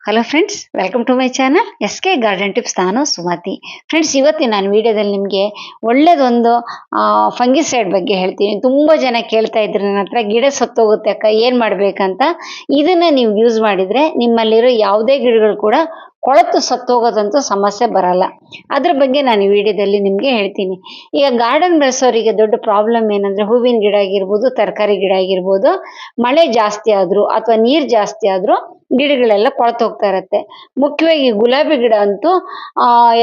Hello friends, welcome to my channel S K garden tips. ನಾನು Sumathi. Friends, ಇವತ್ತಿನ ನಾನು ವಿಡಿಯೋದಲ್ಲಿ ನಿಮಗೆ ಒಳ್ಳೆಯದೊಂದು ಫಂಗಿಸೈಡ್ ಬಗ್ಗೆ ಹೇಳ್ತೀನಿ. ತುಂಬ ಜನ ಕೇಳ್ತಾ ಇದ್ರು ನನ್ನ ಹತ್ರ, ಗಿಡ ಸತ್ತೋಗುತ್ತೆ ಅಕ್ಕ, ಏನು ಮಾಡಬೇಕಂತ. ಇದನ್ನು ನೀವು ಯೂಸ್ ಮಾಡಿದರೆ ನಿಮ್ಮಲ್ಲಿರೋ ಯಾವುದೇ ಗಿಡಗಳು ಕೂಡ ಕೊಳೆತು ಸತ್ತೋಗೋದಂತೂ ಸಮಸ್ಯೆ ಬರಲ್ಲ. ಅದ್ರ ಬಗ್ಗೆ ನಾನು ಈ ವಿಡಿಯೋದಲ್ಲಿ ನಿಮಗೆ ಹೇಳ್ತೀನಿ. ಈಗ ಗಾರ್ಡನ್ ಬೆಳೆಸೋರಿಗೆ ದೊಡ್ಡ ಪ್ರಾಬ್ಲಮ್ ಏನಂದರೆ, ಹೂವಿನ ಗಿಡ ಆಗಿರ್ಬೋದು, ತರಕಾರಿ ಗಿಡ ಆಗಿರ್ಬೋದು, ಮಳೆ ಜಾಸ್ತಿ ಆದರೂ ಅಥವಾ ನೀರು ಜಾಸ್ತಿ ಆದರೂ ಗಿಡಗಳೆಲ್ಲ ಕೊಳ್ತೋಗ್ತಾ ಇರುತ್ತೆ. ಮುಖ್ಯವಾಗಿ ಗುಲಾಬಿ ಗಿಡ ಅಂತೂ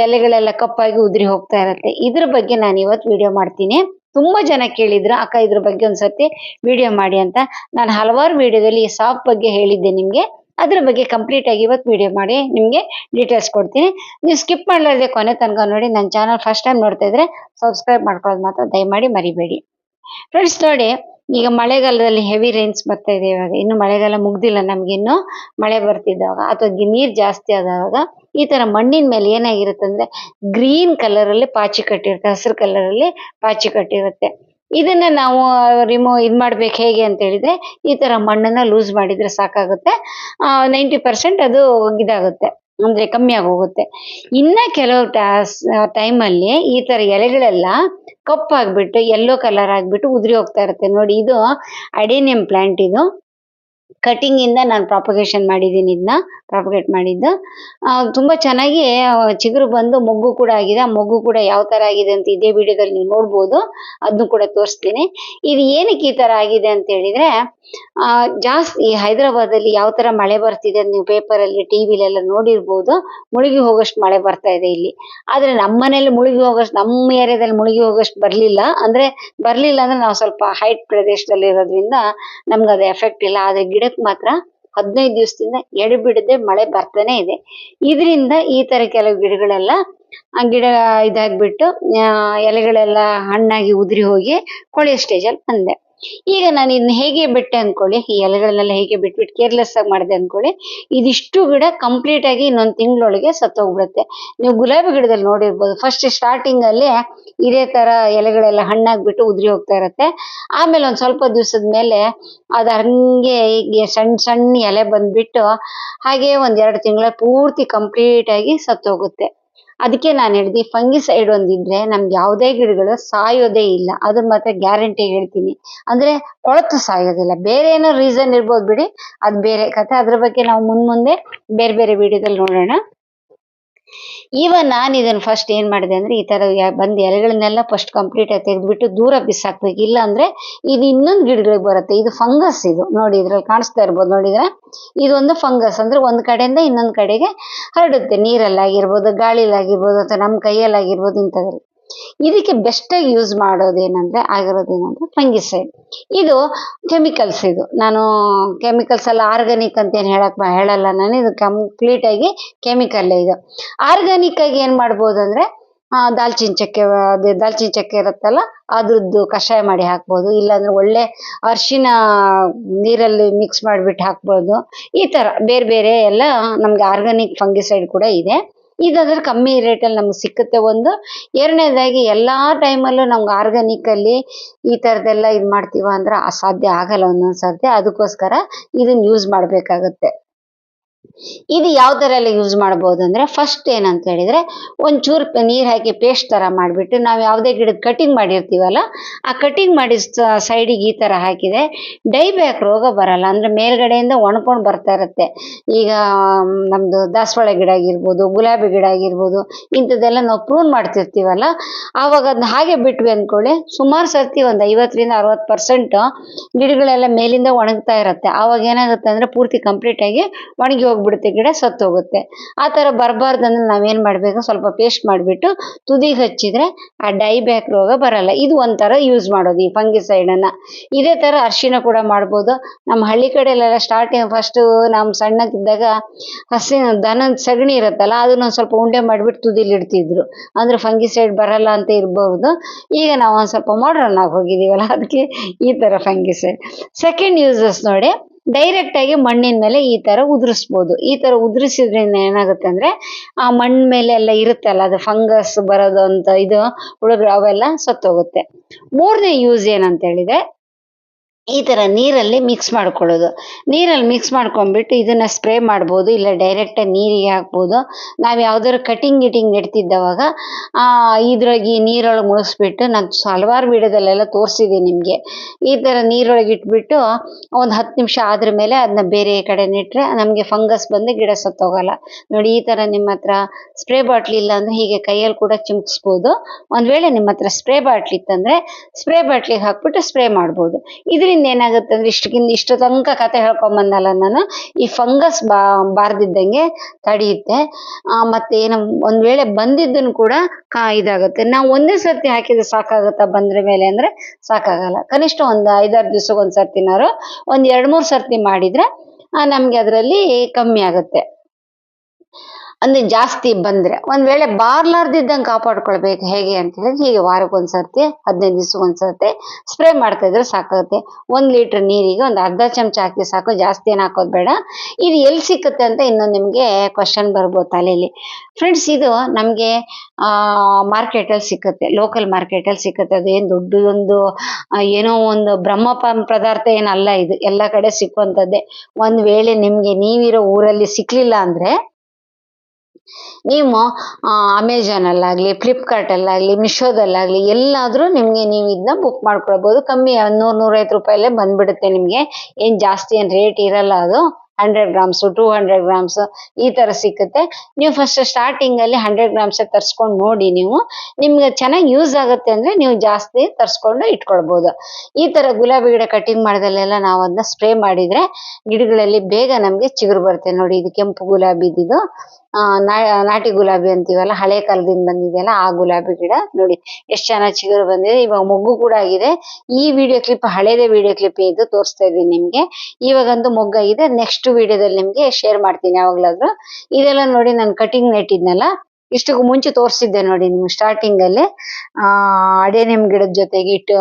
ಎಲೆಗಳೆಲ್ಲ ಕಪ್ಪಾಗಿ ಉದುರಿ ಹೋಗ್ತಾ ಇರುತ್ತೆ. ಇದ್ರ ಬಗ್ಗೆ ನಾನು ಇವತ್ತು ವಿಡಿಯೋ ಮಾಡ್ತೀನಿ. ತುಂಬ ಜನ ಕೇಳಿದ್ರು, ಅಕ್ಕ ಇದ್ರ ಬಗ್ಗೆ ಒಂದ್ಸತಿ ವಿಡಿಯೋ ಮಾಡಿ ಅಂತ. ನಾನು ಹಲವಾರು ವಿಡಿಯೋದಲ್ಲಿ ಈ ಸಾಪ್ ಬಗ್ಗೆ ಹೇಳಿದ್ದೆ ನಿಮಗೆ. ಅದ್ರ ಬಗ್ಗೆ ಕಂಪ್ಲೀಟ್ ಆಗಿ ಇವತ್ತು ವಿಡಿಯೋ ಮಾಡಿ ನಿಮಗೆ ಡೀಟೇಲ್ಸ್ ಕೊಡ್ತೀನಿ. ನೀವು ಸ್ಕಿಪ್ ಮಾಡಲಾರ್ದೆ ಕೊನೆ ತನಕ ನೋಡಿ. ನನ್ನ ಚಾನಲ್ ಫಸ್ಟ್ ಟೈಮ್ ನೋಡ್ತಾ ಇದ್ರೆ ಸಬ್ಸ್ಕ್ರೈಬ್ ಮಾಡ್ಕೊಳ್ಳೋದು ಮಾತ್ರ ದಯಮಾಡಿ ಮರಿಬೇಡಿ. ಫ್ರೆಂಡ್ಸ್ ನೋಡಿ, ಈಗ ಮಳೆಗಾಲದಲ್ಲಿ ಹೆವಿ ರೈನ್ಸ್ ಬರ್ತಾ ಇದೆ. ಇವಾಗ ಇನ್ನು ಮಳೆಗಾಲ ಮುಗ್ದಿಲ್ಲ, ನಮ್ಗೆ ಇನ್ನು ಮಳೆ ಬರ್ತಿದ್ದಾಗ ಅಥವಾ ನೀರು ಜಾಸ್ತಿ ಆದಾಗ ಈ ತರ ಮಣ್ಣಿನ ಮೇಲೆ ಏನಾಗಿರುತ್ತೆ ಅಂದ್ರೆ ಗ್ರೀನ್ ಕಲರ್ ಅಲ್ಲಿ ಪಾಚಿ ಕಟ್ಟಿರುತ್ತೆ, ಹಸಿರು ಕಲರ್ ಅಲ್ಲಿ ಪಾಚಿ ಕಟ್ಟಿರುತ್ತೆ. ಇದನ್ನ ನಾವು ಇದ್ ಮಾಡ್ಬೇಕು ಹೇಗೆ ಅಂತ ಹೇಳಿದ್ರೆ, ಈ ತರ ಮಣ್ಣನ್ನ ಲೂಸ್ ಮಾಡಿದ್ರೆ ಸಾಕಾಗುತ್ತೆ. 90% ಅದು ಇದಾಗುತ್ತೆ, ಅಂದ್ರೆ ಕಮ್ಮಿ ಆಗೋಗುತ್ತೆ. ಇನ್ನ ಕೆಲವು ಟೈಮಲ್ಲಿ ಈ ತರ ಎಲೆಗಳೆಲ್ಲ ಕಪ್ಪಾಗ್ಬಿಟ್ಟು ಯೆಲ್ಲೋ ಕಲರ್ ಆಗ್ಬಿಟ್ಟು ಉದುರಿ ಹೋಗ್ತಾ ಇರುತ್ತೆ. ನೋಡಿ, ಇದು ಅಡೇನಿಯಂ ಪ್ಲಾಂಟ್. ಇದು ಕಟಿಂಗ್ ಇಂದ ನಾನು ಪ್ರಾಪಗೇಷನ್ ಮಾಡಿದ್ದೀನಿ. ಇದನ್ನ ಪ್ರಾಪಗೇಟ್ ಮಾಡಿದ್ದು ತುಂಬಾ ಚೆನ್ನಾಗಿ ಚಿಗುರು ಬಂದು ಮೊಗ್ಗು ಕೂಡ ಆಗಿದೆ. ಆ ಮೊಗ್ಗು ಕೂಡ ಯಾವ ತರ ಆಗಿದೆ ಅಂತ ಇದೇ ವಿಡಿಯೋದಲ್ಲಿ ನೀವು ನೋಡ್ಬೋದು, ಅದನ್ನು ಕೂಡ ತೋರಿಸ್ತೀನಿ. ಇದು ಏನಕ್ಕೆ ಈ ತರ ಆಗಿದೆ ಅಂತ ಹೇಳಿದ್ರೆ, ಜಾಸ್ತಿ ಹೈದರಾಬಾದಲ್ಲಿ ಯಾವ ತರ ಮಳೆ ಬರ್ತಿದೆ ಅಂತ ನೀವು ಪೇಪರಲ್ಲಿ ಟಿವಿಲೆಲ್ಲ ನೋಡಿರ್ಬೋದು. ಮುಳುಗಿ ಹೋಗೋಷ್ಟು ಮಳೆ ಬರ್ತಾ ಇದೆ ಇಲ್ಲಿ. ಆದ್ರೆ ನಮ್ಮ ಮನೇಲಿ ಮುಳುಗಿ ಹೋಗೋಷ್ಟು, ನಮ್ಮ ಏರಿಯಾದಲ್ಲಿ ಮುಳುಗಿ ಹೋಗೋಷ್ಟು ಬರ್ಲಿಲ್ಲ ಅಂದ್ರೆ ನಾವು ಸ್ವಲ್ಪ ಹೈಟ್ ಪ್ರದೇಶದಲ್ಲಿ ಇರೋದ್ರಿಂದ ನಮ್ಗೆ ಅದು ಎಫೆಕ್ಟ್ ಇಲ್ಲ. ಆದ್ರೆ ಗಿಡಕ್ಕೆ ಮಾತ್ರ 15 ದಿವಸದಿಂದ ಎಡೆಬಿಡದೆ ಮಳೆ ಬರ್ತಾನೆ ಇದೆ. ಇದರಿಂದ ಈ ತರ ಕೆಲವು ಗಿಡಗಳೆಲ್ಲ ಗಿಡ ಇದಾಗ್ಬಿಟ್ಟು ಎಲೆಗಳೆಲ್ಲ ಹಣ್ಣಾಗಿ ಉದುರಿ ಹೋಗಿ ಕೊಳೆಯೋ ಸ್ಟೇಜಲ್ಲಿ ಬಂದೆ. ಈಗ ನಾನು ಇದನ್ನ ಹೇಗೆ ಬಿಟ್ಟೆ ಅನ್ಕೊಳ್ಳಿ, ಈ ಎಲೆಗಳನ್ನೆಲ್ಲ ಹೇಗೆ ಬಿಟ್ಬಿಟ್ಟು ಕೇರ್ಲೆಸ್ ಆಗಿ ಮಾಡಿದೆ ಅನ್ಕೊಳ್ಳಿ, ಇದಿಷ್ಟು ಗಿಡ ಕಂಪ್ಲೀಟ್ ಆಗಿ ಇನ್ನೊಂದು ತಿಂಗಳೊಳಗೆ ಸತ್ತೋಗ್ಬಿಡುತ್ತೆ. ನೀವು ಗುಲಾಬಿ ಗಿಡದಲ್ಲಿ ನೋಡಿರ್ಬೋದು, ಫಸ್ಟ್ ಸ್ಟಾರ್ಟಿಂಗ್ ಅಲ್ಲಿ ಇದೇ ತರ ಎಲೆಗಳೆಲ್ಲ ಹಣ್ಣಾಗ್ಬಿಟ್ಟು ಉದುರಿ ಹೋಗ್ತಾ ಇರುತ್ತೆ. ಆಮೇಲೆ ಒಂದ್ ಸ್ವಲ್ಪ ದಿವಸದ ಮೇಲೆ ಅದು ಹಂಗೆ ಹೀಗೆ ಸಣ್ಣ ಸಣ್ಣ ಎಲೆ ಬಂದ್ಬಿಟ್ಟು ಹಾಗೆ ಒಂದ್ 2 ತಿಂಗಳ ಪೂರ್ತಿ ಕಂಪ್ಲೀಟ್ ಆಗಿ ಸತ್ತೋಗುತ್ತೆ. ಅದಕ್ಕೆ ನಾನು ಹೇಳಿದೆ, ಫಂಗಿಸೈಡ್ ಒಂದಿದ್ರೆ ನಮ್ಗೆ ಯಾವುದೇ ಗಿಡಗಳು ಸಾಯೋದೇ ಇಲ್ಲ, ಅದ್ರ ಮಾತ್ರ ಗ್ಯಾರಂಟಿ ಹೇಳ್ತೀನಿ. ಅಂದ್ರೆ ಕೊಳತು ಸಾಯೋದಿಲ್ಲ. ಬೇರೆ ಏನೋ ರೀಸನ್ ಇರ್ಬೋದು ಬಿಡಿ, ಅದು ಬೇರೆ ಕಥೆ. ಅದ್ರ ಬಗ್ಗೆ ನಾವು ಮುಂದೆ ಬೇರೆ ಬೇರೆ ವಿಡಿಯೋದಲ್ಲಿ ನೋಡೋಣ. ನಾನು ಇದನ್ನ ಫಸ್ಟ್ ಏನ್ ಮಾಡಿದೆ ಅಂದ್ರೆ, ಈ ತರ ಬಂದ್ ಎಲೆಗಳನ್ನೆಲ್ಲ ಫಸ್ಟ್ ಕಂಪ್ಲೀಟ್ ಆಗಿ ತೆಗೆದ್ಬಿಟ್ಟು ದೂರ ಬಿಸಾಕ್ಬೇಕು. ಇಲ್ಲ ಅಂದ್ರೆ ಇದು ಇನ್ನೊಂದು ಗಿಡಗಳಿಗೆ ಬರುತ್ತೆ. ಇದು ಫಂಗಸ್. ಇದು ನೋಡಿ, ಇದ್ರಲ್ಲಿ ಕಾಣಿಸ್ತಾ ಇರ್ಬೋದು. ನೋಡಿದ್ರೆ ಇದೊಂದು ಫಂಗಸ್. ಅಂದ್ರೆ ಒಂದ್ ಕಡೆಯಿಂದ ಇನ್ನೊಂದ್ ಕಡೆಗೆ ಹರಡುತ್ತೆ. ನೀರಲ್ಲಾಗಿರ್ಬೋದು, ಗಾಳಿಲಾಗಿರ್ಬೋದು, ಅಥವಾ ನಮ್ಮ ಕೈಯಲ್ಲಾಗಿರ್ಬೋದು, ಇಂಥದ್ರಲ್ಲಿ. ಇದಕ್ಕೆ ಬೆಸ್ಟ್ ಆಗಿ ಯೂಸ್ ಆಗಿರೋದೇನಂದ್ರೆ ಫಂಗಿಸೈಡ್. ಇದು ಕೆಮಿಕಲ್ಸ್. ಇದು ನಾನು ಕೆಮಿಕಲ್ಸ್ ಎಲ್ಲ ಆರ್ಗಾನಿಕ್ ಅಂತ ಏನ್ ಹೇಳಲ್ಲ ನಾನು. ಇದು ಕಂಪ್ಲೀಟ್ ಆಗಿ ಕೆಮಿಕಲ್. ಇದು ಆರ್ಗಾನಿಕ್ ಆಗಿ ಏನ್ ಮಾಡ್ಬೋದು ಅಂದ್ರೆ, ದಾಲ್ಚಿನ್ನಿ ಚಕ್ಕೆ ಇರುತ್ತಲ್ಲ, ಅದ್ರದ್ದು ಕಷಾಯ ಮಾಡಿ ಹಾಕ್ಬೋದು. ಇಲ್ಲಾಂದ್ರೆ ಒಳ್ಳೆ ಅರಿಶಿನ ನೀರಲ್ಲಿ ಮಿಕ್ಸ್ ಮಾಡಿಬಿಟ್ಟು ಹಾಕ್ಬೋದು. ಈ ತರ ಬೇರೆ ಬೇರೆ ಎಲ್ಲ ನಮ್ಗೆ ಆರ್ಗಾನಿಕ್ ಫಂಗಿಸೈಡ್ ಕೂಡ ಇದೆ. ಇದಾದ್ರೆ ಕಮ್ಮಿ ರೇಟಲ್ಲಿ ನಮ್ಗೆ ಸಿಕ್ಕುತ್ತೆ. ಒಂದು ಎರಡನೇದಾಗಿ ಎಲ್ಲಾ ಟೈಮಲ್ಲೂ ನಮ್ಗೆ ಆರ್ಗಾನಿಕ್ ಅಲ್ಲಿ ಈ ತರದೆಲ್ಲ ಇದ್ ಮಾಡ್ತೀವ ಅಂದ್ರೆ ಅಸಾಧ್ಯ ಆಗಲ್ಲ ಒಂದೊಂದ್ಸರ್ತಿ. ಅದಕ್ಕೋಸ್ಕರ ಇದನ್ನ ಯೂಸ್ ಮಾಡ್ಬೇಕಾಗತ್ತೆ. ಇದು ಯಾವ ತರ ಎಲ್ಲ ಯೂಸ್ ಮಾಡಬಹುದು ಅಂದ್ರೆ, ಫಸ್ಟ್ ಏನಂತ ಹೇಳಿದ್ರೆ, ಒಂಚೂರು ನೀರ್ ಹಾಕಿ ಪೇಸ್ಟ್ ತರ ಮಾಡ್ಬಿಟ್ಟು ನಾವು ಯಾವುದೇ ಗಿಡದ ಕಟಿಂಗ್ ಮಾಡಿರ್ತೀವಲ್ಲ, ಆ ಕಟಿಂಗ್ ಮಾಡಿ ಸೈಡಿಗೆ ಈ ತರ ಹಾಕಿದೆ ಡೈಬ್ಯಾಕ್ ರೋಗ ಬರಲ್ಲ. ಅಂದ್ರೆ ಮೇಲ್ಗಡೆಯಿಂದ ಒಣಕೊಂಡ್ ಬರ್ತಾ ಇರುತ್ತೆ. ಈಗ ನಮ್ದು ದಾಸವಾಳ ಗಿಡ ಆಗಿರ್ಬೋದು, ಗುಲಾಬಿ ಗಿಡ ಆಗಿರ್ಬೋದು, ಇಂಥದ್ದೆಲ್ಲ ನಾವು ಪ್ರೂನ್ ಮಾಡ್ತಿರ್ತೀವಲ್ಲ, ಆವಾಗ ಅದನ್ನ ಹಾಗೆ ಬಿಟ್ವಿ ಅನ್ಕೊಳ್ಳಿ, ಸುಮಾರು ಸರ್ತಿ ಒಂದು 50ರಿಂದ 60% ಗಿಡಗಳೆಲ್ಲ ಮೇಲಿಂದ ಒಣಗ್ತಾ ಇರುತ್ತೆ. ಆವಾಗ ಏನಾಗುತ್ತೆ ಅಂದ್ರೆ ಪೂರ್ತಿ ಕಂಪ್ಲೀಟ್ ಆಗಿ ಒಣಗಿ ಹೋಗ್ಬಿಡುತ್ತೆ, ಗಿಡ ಸತ್ತೋಗುತ್ತೆ. ಆ ತರ ಬರಬಾರ್ದಂದ್ರೆ ನಾವೇನ್ ಮಾಡ್ಬೇಕು, ಸ್ವಲ್ಪ ಪೇಸ್ಟ್ ಮಾಡಿಬಿಟ್ಟು ತುದಿಗೆ ಹಚ್ಚಿದ್ರೆ ಆ ಡೈಬ್ಯಾಕ್ ರೋಗ ಬರಲ್ಲ. ಇದು ಒಂಥರ ಯೂಸ್ ಮಾಡೋದು ಈ ಫಂಗಿಸೈಡ್ ಅನ್ನ. ಇದೇ ತರ ಅರಿಶಿನ ಕೂಡ ಮಾಡ್ಬೋದು. ನಮ್ಮ ಹಳ್ಳಿ ಕಡೆಯಲ್ಲೆಲ್ಲ ಸ್ಟಾರ್ಟಿಂಗ್ ಫಸ್ಟ್ ನಮ್ ಸಣ್ಣಕ್ಕಿದ್ದಾಗ ದನದ ಸಗಣಿ ಇರುತ್ತಲ್ಲ, ಅದನ್ನ ಸ್ವಲ್ಪ ಉಂಡೆ ಮಾಡ್ಬಿಟ್ಟು ತುದಿಲಿ ಇಡ್ತಿದ್ರು. ಅಂದ್ರೆ ಫಂಗಿಸೈಡ್ ಬರಲ್ಲ ಅಂತ ಇರ್ಬಹುದು. ಈಗ ನಾವು ಒಂದ್ ಸ್ವಲ್ಪ ಮಾಡರ್ನ್ ಆಗಿ ಹೋಗಿದೀವಲ್ಲ, ಅದಕ್ಕೆ ಈ ತರ ಫಂಗಿಸೈಡ್. ಸೆಕೆಂಡ್ ಯೂಸಸ್ ನೋಡಿ, ಡೈರೆಕ್ಟ್ ಆಗಿ ಮಣ್ಣಿನ ಮೇಲೆ ಈ ತರ ಉದುರಿಸ್ಬೋದು. ಈ ತರ ಉದುರಿಸಿದ್ರಿಂದ ಏನಾಗುತ್ತೆ ಅಂದ್ರೆ, ಆ ಮಣ್ಣ ಮೇಲೆ ಎಲ್ಲ ಇರುತ್ತಲ್ಲ, ಅದು ಫಂಗಸ್ ಬರೋದು ಅಂತ ಇದು ಹುಳುಗಳು ಅವೆಲ್ಲ ಸತ್ತೋಗುತ್ತೆ. ಮೂರನೇ ಯೂಸ್ ಏನಂತ ಹೇಳಿದ್ರೆ, ಈ ಥರ ನೀರಲ್ಲಿ ಮಿಕ್ಸ್ ಮಾಡ್ಕೊಳ್ಳೋದು. ನೀರಲ್ಲಿ ಮಿಕ್ಸ್ ಮಾಡ್ಕೊಂಡ್ಬಿಟ್ಟು ಇದನ್ನು ಸ್ಪ್ರೇ ಮಾಡ್ಬೋದು, ಇಲ್ಲ ಡೈರೆಕ್ಟಾಗಿ ನೀರಿಗೆ ಹಾಕ್ಬೋದು. ನಾವು ಯಾವ್ದಾದ್ರು ಕಟಿಂಗ್ ಗಿಟಿಂಗ್ ನೆಡ್ತಿದ್ದವಾಗ ಇದ್ರಾಗಿ ನೀರೊಳಗೆ ಮುಳುಗಿಸ್ಬಿಟ್ಟು ನಾನು ಹಲವಾರು ವಿಡಿಯೋದಲ್ಲೆಲ್ಲ ತೋರಿಸಿದ್ದೀನಿ ನಿಮಗೆ. ಈ ಥರ ನೀರೊಳಗೆ ಇಟ್ಬಿಟ್ಟು ಒಂದು 10 ನಿಮಿಷ ಆದ್ರ ಮೇಲೆ ಅದನ್ನ ಬೇರೆ ಕಡೆ ನೆಟ್ಟರೆ ನಮಗೆ ಫಂಗಸ್ ಬಂದು ಗಿಡ ಸತ್ತೋಗಲ್ಲ. ನೋಡಿ ಈ ಥರ ನಿಮ್ಮ ಹತ್ರ ಸ್ಪ್ರೇ ಬಾಟ್ಲಿ ಇಲ್ಲ ಅಂದರೆ ಹೀಗೆ ಕೈಯಲ್ಲಿ ಕೂಡ ಚಿಮುಕಿಸ್ಬೋದು. ಒಂದು ವೇಳೆ ನಿಮ್ಮ ಹತ್ರ ಸ್ಪ್ರೇ ಬಾಟ್ಲಿ ಇತ್ತಂದರೆ ಸ್ಪ್ರೇ ಬಾಟ್ಲಿಗೆ ಹಾಕ್ಬಿಟ್ಟು ಸ್ಪ್ರೇ ಮಾಡ್ಬೋದು. ಇದರಿಂದ ಏನಾಗುತ್ತೆ ಅಂದರೆ ಇಷ್ಟು ತನಕ ಕತೆ ಹೇಳ್ಕೊಂಬಂದಲ್ಲ ನಾನು, ಈ ಫಂಗಸ್ ಬಾರ್ದಿದ್ದಂಗೆ ತಡೆಯುತ್ತೆ. ಮತ್ತೆ ಏನು ಒಂದು ವೇಳೆ ಬಂದಿದ್ದನ್ನು ಕೂಡ ಇದಾಗುತ್ತೆ. ನಾವು ಒಂದೇ ಸರ್ತಿ ಹಾಕಿದ್ರೆ ಸಾಕಾಗುತ್ತಾ ಬಂದ್ರ ಮೇಲೆ ಅಂದರೆ ಸಾಕಾಗಲ್ಲ. ಕನಿಷ್ಠ ಒಂದು 5-6 ದಿವ್ಸಕ್ಕೆ ಒಂದು ಸರ್ತಿನಾರು ಒಂದು 2-3 ಸರ್ತಿ ಮಾಡಿದರೆ ನಮಗೆ ಅದರಲ್ಲಿ ಕಮ್ಮಿ ಆಗುತ್ತೆ. ಅಂದರೆ ಜಾಸ್ತಿ ಬಂದರೆ. ಒಂದು ವೇಳೆ ಬಾರ್ಲಾರ್ದಿದ್ದಂಗೆ ಕಾಪಾಡ್ಕೊಳ್ಬೇಕು ಹೇಗೆ ಅಂತ ಹೇಳಿದ್ರೆ ಹೀಗೆ ವಾರಕ್ಕೊಂದು ಸರ್ತಿ 15 ದಿವ್ಸಕ್ಕೊಂದು ಸರ್ತಿ ಸ್ಪ್ರೇ ಮಾಡ್ತಾ ಇದ್ರೆ ಸಾಕಾಗುತ್ತೆ. 1 ಲೀಟ್ರ್ ನೀರಿಗೆ ಒಂದು ಅರ್ಧ ಚಮಚ ಹಾಕಿ ಸಾಕು, ಜಾಸ್ತಿ ಏನು ಹಾಕೋದು ಬೇಡ. ಇದು ಎಲ್ಲಿ ಸಿಕ್ಕುತ್ತೆ ಅಂತ ಇನ್ನೊಂದು ನಿಮಗೆ ಕ್ವಶನ್ ಬರ್ಬೋದು ತಲೆಯಲ್ಲಿ. ಫ್ರೆಂಡ್ಸ್, ಇದು ನಮಗೆ ಮಾರ್ಕೆಟಲ್ಲಿ ಸಿಕ್ಕುತ್ತೆ, ಲೋಕಲ್ ಮಾರ್ಕೆಟಲ್ಲಿ ಸಿಕ್ಕುತ್ತೆ. ಅದೇನು ದೊಡ್ಡದೊಂದು ಏನೋ ಒಂದು ಬ್ರಹ್ಮ ಪದಾರ್ಥ ಏನಲ್ಲ, ಇದು ಎಲ್ಲ ಕಡೆ ಸಿಕ್ಕುವಂಥದ್ದೇ. ಒಂದು ವೇಳೆ ನಿಮಗೆ ನೀವಿರೋ ಊರಲ್ಲಿ ಸಿಕ್ಕಲಿಲ್ಲ ಅಂದರೆ ನೀವು ಅಮೆಜಾನಲ್ಲಾಗಲಿ, ಫ್ಲಿಪ್ಕಾರ್ಟಲ್ಲಾಗಲಿ, ಮಿಶೋದಲ್ಲಾಗಲಿ ಎಲ್ಲಾದರೂ ನಿಮಗೆ ನೀವು ಇದನ್ನ ಬುಕ್ ಮಾಡ್ಕೊಳ್ಬೋದು. ಕಮ್ಮಿ 100-150 ರೂಪಾಯಲ್ಲೇ ಬಂದುಬಿಡುತ್ತೆ ನಿಮಗೆ. ಏನು ಜಾಸ್ತಿ ಏನು ರೇಟ್ ಇರಲ್ಲ. ಅದು 100 ಗ್ರಾಮ್ಸು 200 ಗ್ರಾಮ್ಸು ಈ ಥರ ಸಿಕ್ಕುತ್ತೆ. ನೀವು ಫಸ್ಟ್ ಸ್ಟಾರ್ಟಿಂಗಲ್ಲಿ 100 ಗ್ರಾಮ್ಸೇ ತರಿಸ್ಕೊಂಡು ನೋಡಿ. ನಿಮ್ಗೆ ಚೆನ್ನಾಗಿ ಯೂಸ್ ಆಗುತ್ತೆ ಅಂದರೆ ನೀವು ಜಾಸ್ತಿ ತರಿಸ್ಕೊಂಡು ಇಟ್ಕೊಳ್ಬೋದು. ಈ ಥರ ಗುಲಾಬಿ ಗಿಡ ಕಟಿಂಗ್ ಮಾಡಿದಲ್ಲೆಲ್ಲ ನಾವು ಅದನ್ನ ಸ್ಪ್ರೇ ಮಾಡಿದರೆ ಗಿಡಗಳಲ್ಲಿ ಬೇಗ ನಮಗೆ ಚಿಗುರು ಬರುತ್ತೆ. ನೋಡಿ, ಇದು ಕೆಂಪು ಗುಲಾಬಿದು ನಾಟಿ ಗುಲಾಬಿ ಅಂತೀವಲ್ಲ, ಹಳೆ ಕಾಲದಿಂದ ಬಂದಿದೆಯಲ್ಲ ಆ ಗುಲಾಬಿ ಗಿಡ ನೋಡಿ ಎಷ್ಟು ಚೆನ್ನಾಗಿ ಚಿಗುರು ಬಂದಿದೆ. ಇವಾಗ ಮೊಗ್ಗು ಕೂಡ ಆಗಿದೆ. ಈ ವಿಡಿಯೋ ಕ್ಲಿಪ್ ಹಳೇದೇ ವಿಡಿಯೋ ಕ್ಲಿಪ್ ಇದು ತೋರಿಸ್ತಾ ಇದ್ದೀನಿ ನಿಮಗೆ. ಇವಾಗಂತೂ ಮೊಗ್ಗಾಗಿದೆ. ನೆಕ್ಸ್ಟ್ ವಿಡಿಯೋದಲ್ಲಿ ನಿಮಗೆ ಶೇರ್ ಮಾಡ್ತೀನಿ ಯಾವಾಗಲಾದ್ರೂ. ಇದೆಲ್ಲ ನೋಡಿ ನಾನು ಕಟಿಂಗ್ ನೆಟ್ಟಿದ್ನಲ್ಲ, ಇಷ್ಟಕ್ಕೂ ಮುಂಚೆ ತೋರಿಸಿದ್ದೆ ನೋಡಿ ನಿಮ್ಗೆ ಸ್ಟಾರ್ಟಿಂಗಲ್ಲಿ. ಅಡೇನಿಯಂ ಗಿಡದ ಜೊತೆಗೆ ಇಟ್ಟು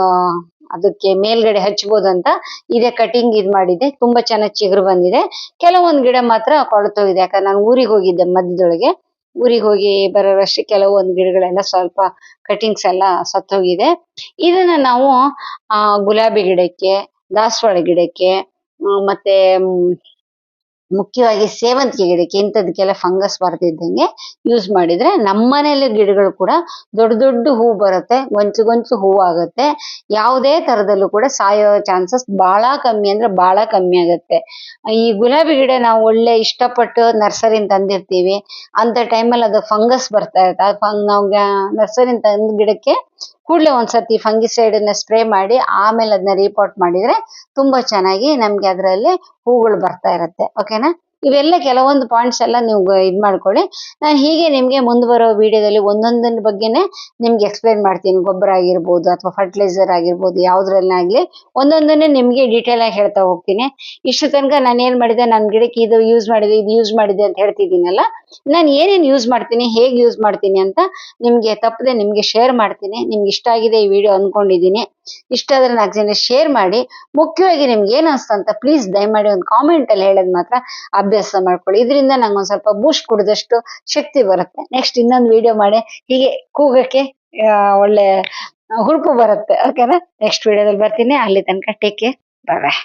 ಅದಕ್ಕೆ ಮೇಲ್ಗಡೆ ಹಚ್ಬೋದಂತ ಇದೇ ಕಟಿಂಗ್ ಇದು ಮಾಡಿದ್ದೆ. ತುಂಬಾ ಚೆನ್ನಾಗಿ ಚಿಗುರು ಬಂದಿದೆ. ಕೆಲವೊಂದು ಗಿಡ ಮಾತ್ರ ಕೊಳ್ತೋಗಿದೆ, ಯಾಕಂದ್ರೆ ನಾನು ಊರಿಗೆ ಹೋಗಿದ್ದೆ ಮಧ್ಯದೊಳಗೆ. ಊರಿಗೆ ಹೋಗಿ ಬರೋರಷ್ಟೇ ಕೆಲವೊಂದು ಗಿಡಗಳೆಲ್ಲ ಸ್ವಲ್ಪ ಕಟಿಂಗ್ಸ್ ಎಲ್ಲ ಸತ್ತೋಗಿದೆ. ಇದನ್ನ ನಾವು ಗುಲಾಬಿ ಗಿಡಕ್ಕೆ, ದಾಸವಾಳ ಗಿಡಕ್ಕೆ, ಮತ್ತೆ ಮುಖ್ಯವಾಗಿ ಸೇವಂತಿಗೆ ಗಿಡಕ್ಕೆ ಇಂಥದಕ್ಕೆಲ್ಲ ಫಂಗಸ್ ಬರ್ತಿದ್ದಂಗೆ ಯೂಸ್ ಮಾಡಿದ್ರೆ ನಮ್ಮನೇಲಿ ಗಿಡಗಳು ಕೂಡ ದೊಡ್ಡ ದೊಡ್ಡ ಹೂ ಬರುತ್ತೆ, ಗೊಂಚು ಹೂ ಆಗುತ್ತೆ. ಯಾವುದೇ ತರದಲ್ಲೂ ಕೂಡ ಸಾಯೋ ಚಾನ್ಸಸ್ ಬಹಳ ಕಮ್ಮಿ ಅಂದ್ರೆ ಬಹಳ ಕಮ್ಮಿ ಆಗುತ್ತೆ. ಈ ಗುಲಾಬಿ ಗಿಡ ನಾವು ಒಳ್ಳೆ ಇಷ್ಟಪಟ್ಟು ನರ್ಸರಿಯಿಂದ ತಂದಿರ್ತೀವಿ, ಅಂತ ಟೈಮಲ್ಲಿ ಅದು ಫಂಗಸ್ ಬರ್ತಾ ಇರುತ್ತೆ. ನಾವು ನರ್ಸರಿಯಿಂದ ತಂದ ಗಿಡಕ್ಕೆ ಕೂಡಲೇ ಒಂದ್ಸತಿ ಫಂಗಿಸೈಡ್ ಅನ್ನ ಸ್ಪ್ರೇ ಮಾಡಿ ಆಮೇಲೆ ಅದನ್ನ ರೀಪಾಟ್ ಮಾಡಿದ್ರೆ ತುಂಬಾ ಚೆನ್ನಾಗಿ ನಮ್ಗೆ ಅದರಲ್ಲಿ ಹೂಗಳು ಬರ್ತಾ ಇರುತ್ತೆ. ಓಕೆನಾ? ಇವೆಲ್ಲ ಕೆಲವೊಂದು ಪಾಯಿಂಟ್ಸ್ ಎಲ್ಲ ನೀವು ಇದು ಮಾಡ್ಕೊಳ್ಳಿ. ನಾನು ಹೀಗೆ ನಿಮಗೆ ಮುಂದೆ ಬರೋ ವಿಡಿಯೋದಲ್ಲಿ ಒಂದೊಂದರ ಬಗ್ಗೆನೇ ನಿಮ್ಗೆ ಎಕ್ಸ್ಪ್ಲೈನ್ ಮಾಡ್ತೀನಿ. ಗೊಬ್ಬರ ಆಗಿರ್ಬೋದು ಅಥವಾ ಫರ್ಟಿಲೈಸರ್ ಆಗಿರ್ಬೋದು, ಯಾವುದ್ರಲ್ಲಾಗಲಿ ಒಂದೊಂದನ್ನೇ ನಿಮಗೆ ಡೀಟೇಲ್ ಆಗಿ ಹೇಳ್ತಾ ಹೋಗ್ತೀನಿ. ಇಷ್ಟು ತನಕ ನಾನು ಏನು ಮಾಡಿದೆ, ನನ್ನ ಗಿಡಕ್ಕೆ ಇದು ಯೂಸ್ ಮಾಡಿದೆ, ಇದು ಯೂಸ್ ಮಾಡಿದೆ ಅಂತ ಹೇಳ್ತಿದ್ದೀನಲ್ಲ, ನಾನು ಏನೇನು ಯೂಸ್ ಮಾಡ್ತೀನಿ, ಹೇಗೆ ಯೂಸ್ ಮಾಡ್ತೀನಿ ಅಂತ ನಿಮಗೆ ತಪ್ಪದೆ ನಿಮಗೆ ಶೇರ್ ಮಾಡ್ತೀನಿ. ನಿಮ್ಗೆ ಇಷ್ಟ ಆಗಿದೆ ಈ ವಿಡಿಯೋ ಅಂದ್ಕೊಂಡಿದ್ದೀನಿ. ಇಷ್ಟ ಆದ್ರೆ 4 ಜನ ಶೇರ್ ಮಾಡಿ. ಮುಖ್ಯವಾಗಿ ನಿಮ್ಗೆ ಏನು ಅನ್ಸ್ತಂತ ಪ್ಲೀಸ್ ದಯಮಾಡಿ ಒಂದು ಕಾಮೆಂಟ್ ಅಲ್ಲಿ ಹೇಳೋದು ಮಾತ್ರ ಅಭ್ಯಾಸ ಮಾಡ್ಕೊಳ್ಳಿ. ಇದರಿಂದ ನಂಗೆ ಒಂದ್ ಸ್ವಲ್ಪ ಬೂಸ್ಟ್ ಕೊಡದಷ್ಟು ಶಕ್ತಿ ಬರುತ್ತೆ. ನೆಕ್ಸ್ಟ್ ಇನ್ನೊಂದು ವಿಡಿಯೋ ಮಾಡಿ ಹೀಗೆ ಕೂಗಕ್ಕೆ ಒಳ್ಳೆ ಹುರುಪು ಬರುತ್ತೆ. ಓಕೆನಾ? ನೆಕ್ಸ್ಟ್ ವಿಡಿಯೋದಲ್ಲಿ ಬರ್ತೀನಿ. ಅಲ್ಲಿ ತನಕ ಟೇಕ್ ಕೇರ್. ಬಾಯ್.